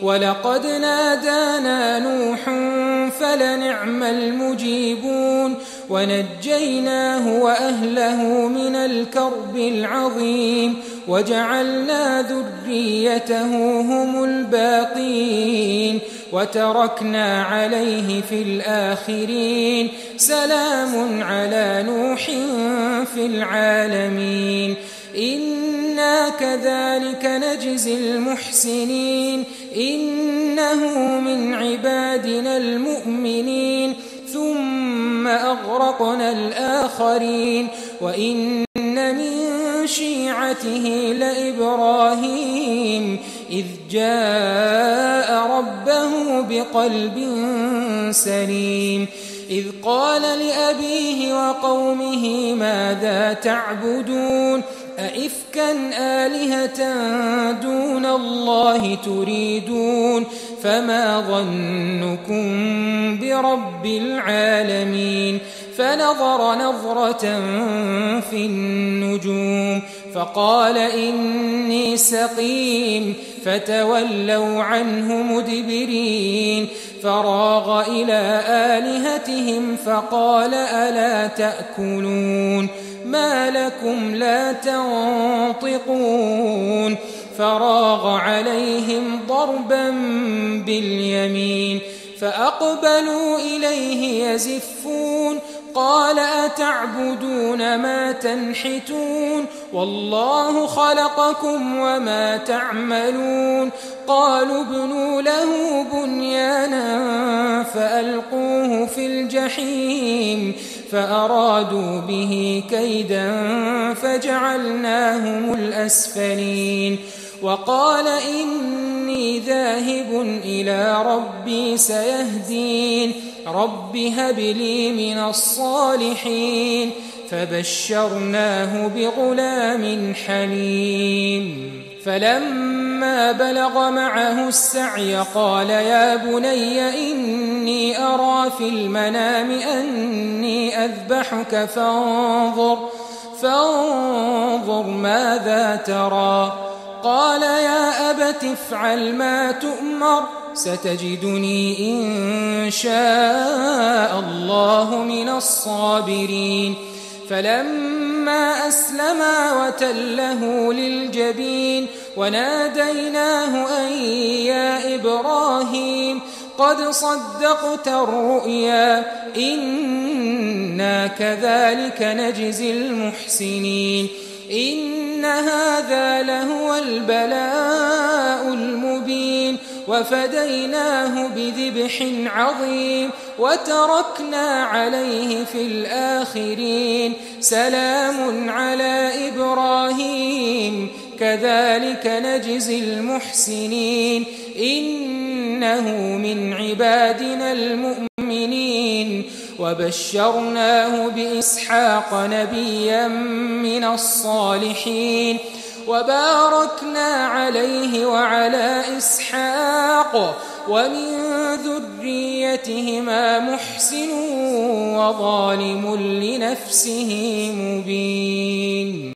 ولقد نادانا نوح فلنعم المجيبون ونجيناه وأهله من الكرب العظيم وجعلنا ذريته هم الباقين وتركنا عليه في الآخرين سلام على نوح في العالمين إنا كذلك نجزي المحسنين إنه من عبادنا المؤمنين ثم أغرقنا الآخرين وإن من شيعته لإبراهيم إذ جاء ربه بقلب سليم إذ قال لأبيه وقومه ماذا تعبدون أئفكا آلهة دون الله تريدون فما ظنكم برب العالمين فنظر نظرة في النجوم فقال إني سقيم فتولوا عنه مدبرين فراغ إلى آلهتهم فقال ألا تأكلون ما لكم لا تنطقون فراغ عليهم ضربا باليمين فأقبلوا إليه يزفون قال أتعبدون ما تنحتون والله خلقكم وما تعملون قالوا ابنوا له بنيانا فألقوه في الجحيم فأرادوا به كيدا فجعلناهم الأسفلين وقال إني ذاهب إلى ربي سيهدين رب هب لي من الصالحين فبشرناه بغلام حليم فلما بلغ معه السعي قال يا بني إني أرى في المنام أني أذبحك فانظر ماذا ترى قال يا أبت افعل ما تؤمر ستجدني إن شاء الله من الصابرين فلما أسلما وتله للجبين وناديناه أن يا إبراهيم قد صدقت الرؤيا إنا كذلك نجزي المحسنين إن هذا لهو البلاء المبين وفديناه بذبح عظيم وتركنا عليه في الآخرين سلام على إبراهيم كذلك نجزي المحسنين إنه من عبادنا المؤمنين وبشرناه بإسحاق نبيا من الصالحين وباركنا عليه وعلى إسحاق ومن ذريتهما محسن وظالم لنفسه مبين.